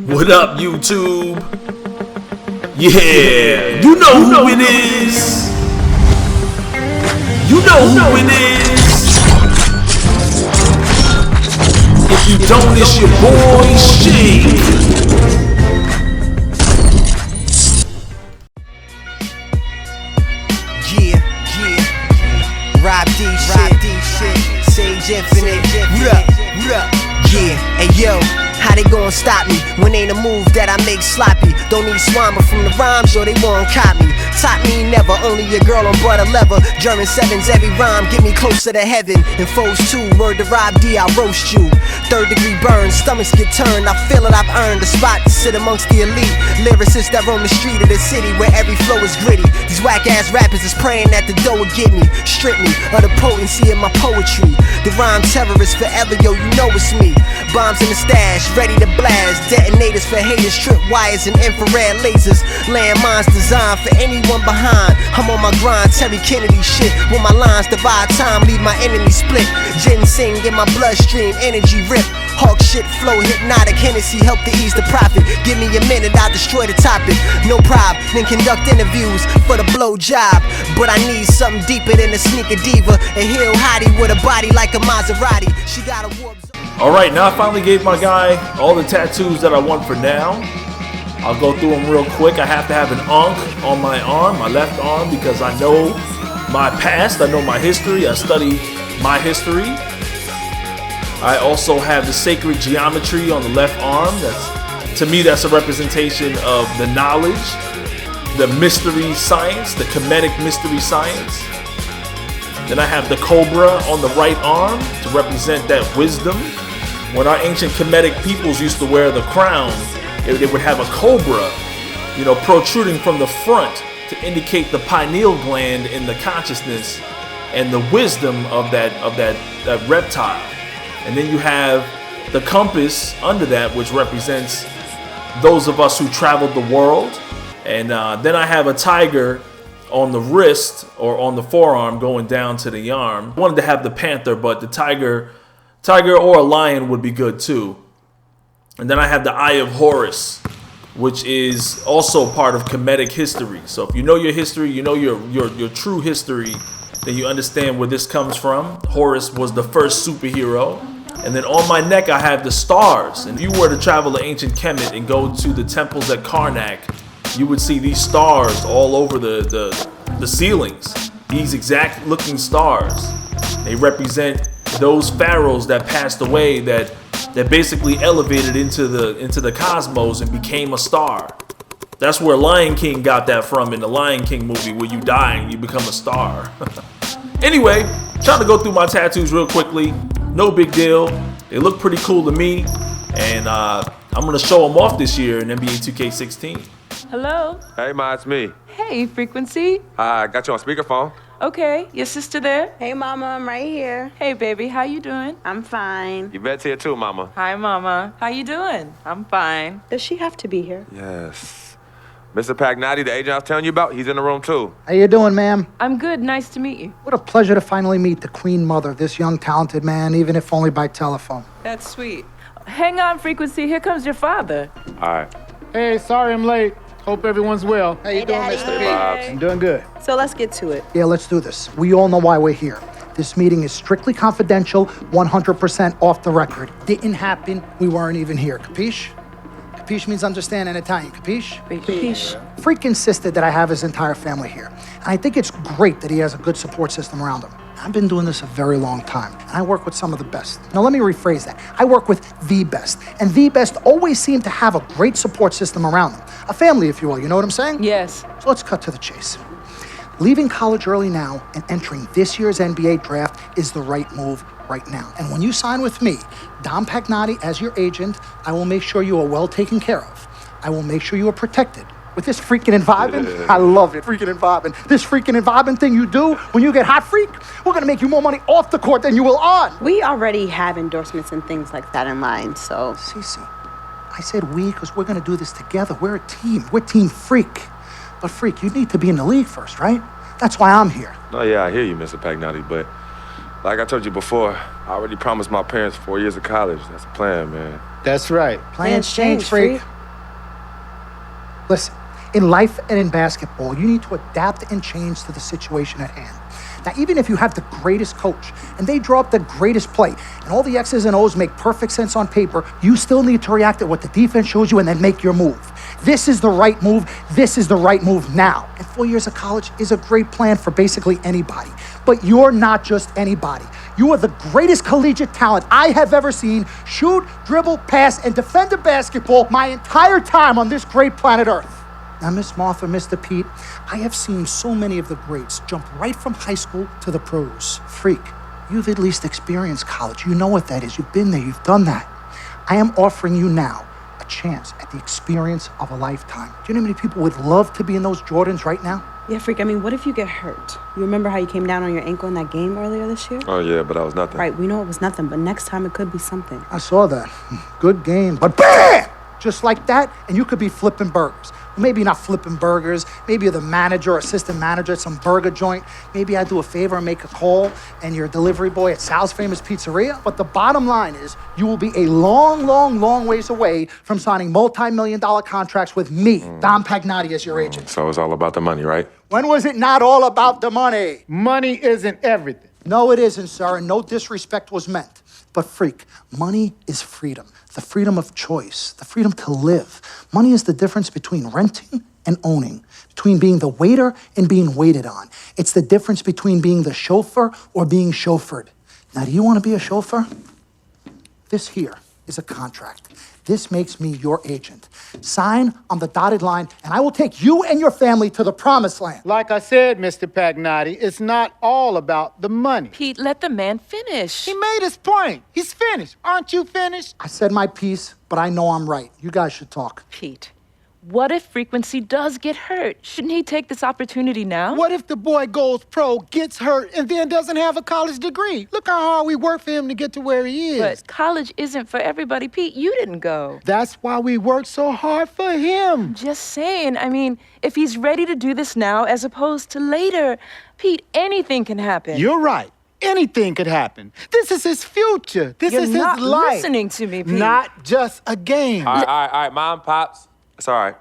What up, YouTube? Yeah, you know who it is. You know who it is. If you don't, it's your boy Shake. Rob D SageInfinite. Yeah, hey yo, how they gon' stop me when ain't a move that I make sloppy? Don't need swammer from the rhymes or they won't cop me. Top me never, only your girl on butter leather. German sevens, every rhyme get me closer to heaven. And foes too, word to Rob D, I'll roast you. Third degree burns, stomachs get turned. I feel it, I've earned a spot to sit amongst the elite lyricists that roam the street of the city where every flow is gritty. These whack ass rappers is praying that the dough would get me, strip me of the potency of my poetry. The rhyme terrorist forever, yo, you know it's me. Bombs in the stash, ready to blast. Detonators for haters, trip wires and infrared lasers. Landmines designed for anyone behind. I'm on my grind, Terry Kennedy shit. When my lines divide time, leave my enemy split. Ginseng in my bloodstream, energy rip. Hawk shit flow, hypnotic Hennessy help to ease the profit. Give me a minute, I'll destroy the topic. No prob, then conduct interviews for the blow job. But I need something deeper than a sneaker diva. A hill hottie with a body like a Maserati. She got a warp. Alright, now I finally gave my guy all the tattoos that I want for now. I'll go through them real quick. I have to have an ankh on my arm, my left arm, because I know my past, I know my history, I study my history. I also have the sacred geometry on the left arm. To me, that's a representation of the knowledge, the mystery science, the Kemetic mystery science. Then I have the cobra on the right arm to represent that wisdom. When our ancient Kemetic peoples used to wear the crown, they would have a cobra, protruding from the front to indicate the pineal gland in the consciousness and the wisdom of that reptile. And then you have the compass under that, which represents those of us who traveled the world. And then I have a tiger on the wrist or on the forearm going down to the arm. I wanted to have the panther, but the tiger or a lion would be good too. And then I have the Eye of Horus, which is also part of Kemetic history. So if you know your history, you know your true history, then you understand where this comes from. Horus was the first superhero. And then on my neck, I have the stars. And if you were to travel to ancient Kemet and go to the temples at Karnak, you would see these stars all over the ceilings. These exact looking stars. They represent those pharaohs that passed away that basically elevated into the cosmos and became a star. That's where Lion King got that from in the Lion King movie, where you die and you become a star. Anyway, trying to go through my tattoos real quickly. No big deal. They look pretty cool to me, and I'm gonna show them off this year in NBA 2K16. Hello? Hey, Ma, it's me. Hey, Frequency. I got you on speakerphone. Okay, your sister there? Hey, Mama, I'm right here. Hey, baby, how you doing? I'm fine. Yvette's here too, Mama. Hi, Mama. How you doing? I'm fine. Does she have to be here? Yes. Mr. Pagnotti, the agent I was telling you about, he's in the room too. How you doing, ma'am? I'm good. Nice to meet you. What a pleasure to finally meet the queen mother of this young, talented man, even if only by telephone. That's sweet. Hang on, Frequency. Here comes your father. All right. Hey, sorry I'm late. Hope everyone's well. How you doing, Daddy. Mr. P? Vibes. I'm doing good. So let's get to it. Yeah, let's do this. We all know why we're here. This meeting is strictly confidential, 100% off the record. Didn't happen. We weren't even here. Capiche? Capiche means understand in Italian. Capiche? Capiche. Freak insisted that I have his entire family here. And I think it's great that he has a good support system around him. I've been doing this a very long time, and I work with some of the best. Now, let me rephrase that. I work with the best, and the best always seem to have a great support system around them. A family, if you will, you know what I'm saying? Yes. So let's cut to the chase. Leaving college early now and entering this year's NBA draft is the right move right now. And when you sign with me, Dom Pagnotti, as your agent, I will make sure you are well taken care of. I will make sure you are protected. With this freaking and vibing, I love it, freaking and vibing. This freaking and vibing thing you do when you get hot freak, we're gonna make you more money off the court than you will on. We already have endorsements and things like that in line, so. Cece, I said we because we're gonna do this together. We're a team. We're Team Freak. But Freak, you need to be in the league first, right? That's why I'm here. No, yeah, I hear you, Mr. Pagnotti, but like I told you before, I already promised my parents 4 years of college. That's the plan, man. That's right. Plans change, Freak. Listen, in life and in basketball, you need to adapt and change to the situation at hand. Now, even if you have the greatest coach and they draw up the greatest play and all the X's and O's make perfect sense on paper, you still need to react to what the defense shows you and then make your move. This is the right move. This is the right move now. And 4 years of college is a great plan for basically anybody. But you're not just anybody. You are the greatest collegiate talent I have ever seen shoot, dribble, pass, and defend a basketball my entire time on this great planet Earth. Now, Miss Martha, Mr. Pete, I have seen so many of the greats jump right from high school to the pros. Freak, you've at least experienced college. You know what that is. You've been there. You've done that. I am offering you now a chance at the experience of a lifetime. Do you know how many people would love to be in those Jordans right now? Yeah, Freak, I mean, what if you get hurt? You remember how you came down on your ankle in that game earlier this year? Oh, yeah, but that was nothing. Right, we know it was nothing, but next time it could be something. I saw that. Good game. But BAM! Just like that, and you could be flipping burgers. Maybe not flipping burgers. Maybe you're the manager or assistant manager at some burger joint. Maybe I do a favor and make a call, and you're a delivery boy at Sal's Famous Pizzeria. But the bottom line is, you will be a long, long, long ways away from signing multi-million-dollar contracts with me, Dom Pagnotti, as your agent. So it's all about the money, right? When was it not all about the money? Money isn't everything. No, it isn't, sir, and no disrespect was meant. But freak, money is freedom. The freedom of choice, the freedom to live. Money is the difference between renting and owning, between being the waiter and being waited on. It's the difference between being the chauffeur or being chauffeured. Now, do you want to be a chauffeur? This here is a contract. This makes me your agent. Sign on the dotted line, and I will take you and your family to the promised land. Like I said, Mr. Pagnotti, it's not all about the money. Pete, let the man finish. He made his point. He's finished. Aren't you finished? I said my piece, but I know I'm right. You guys should talk. Pete, what if Frequency does get hurt? Shouldn't he take this opportunity now? What if the boy goes pro, gets hurt, and then doesn't have a college degree? Look how hard we work for him to get to where he is. But college isn't for everybody. Pete, you didn't go. That's why we work so hard for him. Just saying. I mean, if he's ready to do this now as opposed to later, Pete, anything can happen. You're right. Anything could happen. This is his future. This You're is not his life. listening to me, Pete. Not just a game. All right, Mom, Pops. It's all right.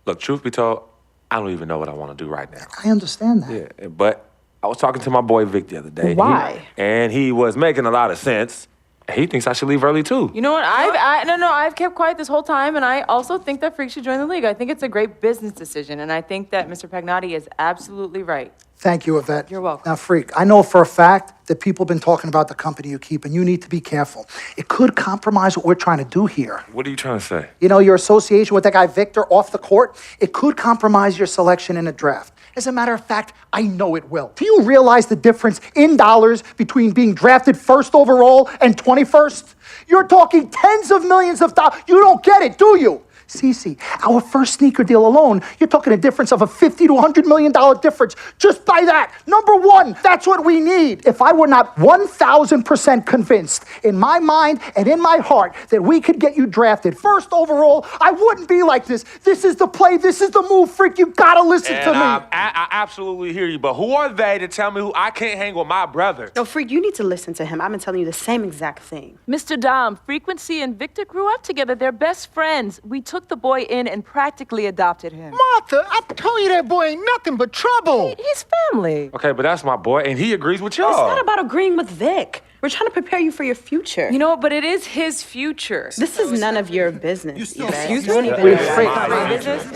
Look, truth be told, I don't even know what I want to do right now. I understand that. Yeah, but I was talking to my boy Vic the other day. Why? And he was making a lot of sense. He thinks I should leave early, too. You know what? I've kept quiet this whole time, and I also think that Freak should join the league. I think it's a great business decision, and I think that Mr. Pagnotti is absolutely right. Thank you, Yvette. You're welcome. Now, Freak, I know for a fact that people have been talking about the company you keep, and you need to be careful. It could compromise what we're trying to do here. What are you trying to say? You know, your association with that guy Victor off the court, it could compromise your selection in a draft. As a matter of fact, I know it will. Do you realize the difference in dollars between being drafted first overall and 21st? You're talking tens of millions of dollars. You don't get it, do you? Cece, our first sneaker deal alone, you're talking a difference of a $50 to $100 million difference just by that. Number one, that's what we need. If I were not 1,000% convinced in my mind and in my heart that we could get you drafted first overall, I wouldn't be like this. This is the play. This is the move, Freak. You gotta listen to me. I absolutely hear you, but who are they to tell me who I can't hang with my brother? No, Freak, you need to listen to him. I've been telling you the same exact thing. Mr. Dom, Frequency and Victor grew up together. They're best friends. We took the boy in and practically adopted him. Martha, I told you that boy ain't nothing but trouble. He's family. Okay, but that's my boy, and he agrees with y'all. It's not about agreeing with Vic. We're trying to prepare you for your future. You know what? But it is his future. This is none of your business. Excuse Yvette. me?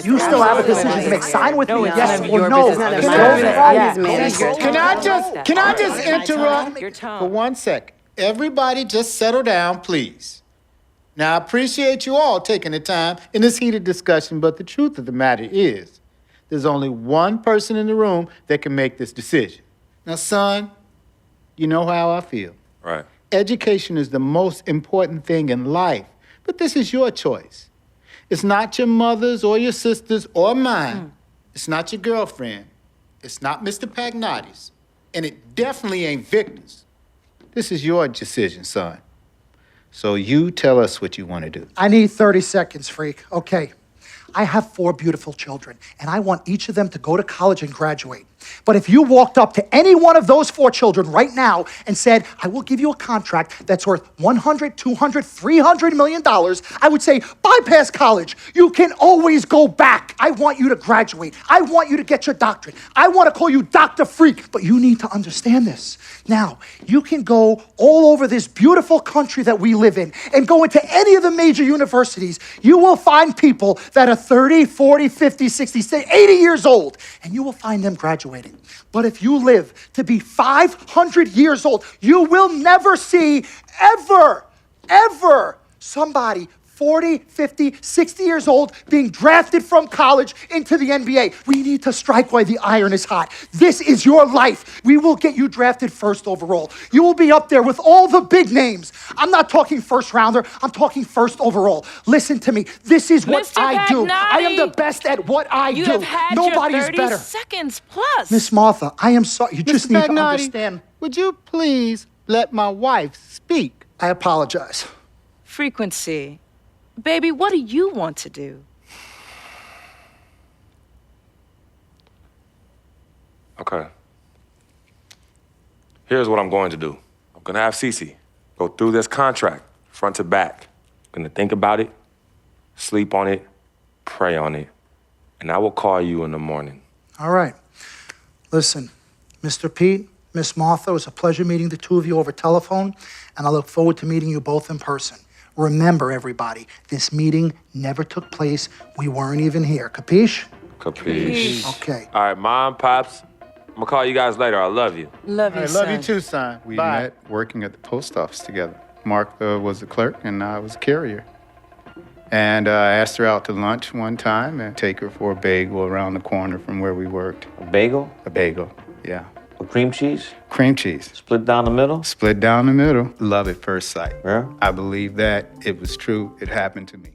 You still have a decision to make. Sign with me, yes or no. It's none of Go my ahead. business. Can I just interrupt Your tone. for 1 second? Everybody just settle down, please. Now, I appreciate you all taking the time in this heated discussion, but the truth of the matter is, there's only one person in the room that can make this decision. Now, son, you know how I feel. Right. Education is the most important thing in life, but this is your choice. It's not your mother's or your sister's or mine. It's not your girlfriend. It's not Mr. Pagnotti's. And it definitely ain't Victor's. This is your decision, son. So you tell us what you want to do. I need 30 seconds, Freak. Okay. I have 4 beautiful children, and I want each of them to go to college and graduate. But if you walked up to any one of those 4 children right now and said, I will give you a contract that's worth $100, $200, $300 million, I would say, bypass college. You can always go back. I want you to graduate. I want you to get your doctorate. I want to call you Dr. Freak, but you need to understand this. Now, you can go all over this beautiful country that we live in and go into any of the major universities. You will find people that are 30, 40, 50, 60, 80 years old, and you will find them graduating. But if you live to be 500 years old, you will never see ever somebody 40, 50, 60 years old being drafted from college into the NBA. We need to strike while the iron is hot. This is your life. We will get you drafted first overall. You will be up there with all the big names. I'm not talking first rounder. I'm talking first overall. Listen to me. This is what Mr. I do. Pagnotti, I am the best at what I do. You have had Nobody your is 30 better. seconds plus. Miss Martha, I am sorry. You just Mr. need to Pagnotti, understand. would you please let my wife speak? I apologize. Frequency. Baby, what do you want to do? Okay. Here's what I'm going to do. I'm gonna have Cece go through this contract, front to back. I'm gonna think about it, sleep on it, pray on it, and I will call you in the morning. All right. Listen, Mr. Pete, Miss Martha, it was a pleasure meeting the two of you over telephone, and I look forward to meeting you both in person. Remember, everybody, this meeting never took place. We weren't even here. Capiche? Capiche. Okay. All right, Mom, Pops, I'm gonna call you guys later. I love you. Love you, I son. love you too, son. We Bye. met working at the post office together. Mark was the clerk and I was a carrier. And I asked her out to lunch one time and take her for a bagel around the corner from where we worked. A bagel? A bagel, yeah. With cream cheese? Cream cheese. Split down the middle? Split down the middle. Love at first sight. Yeah? I believe that it was true. It happened to me.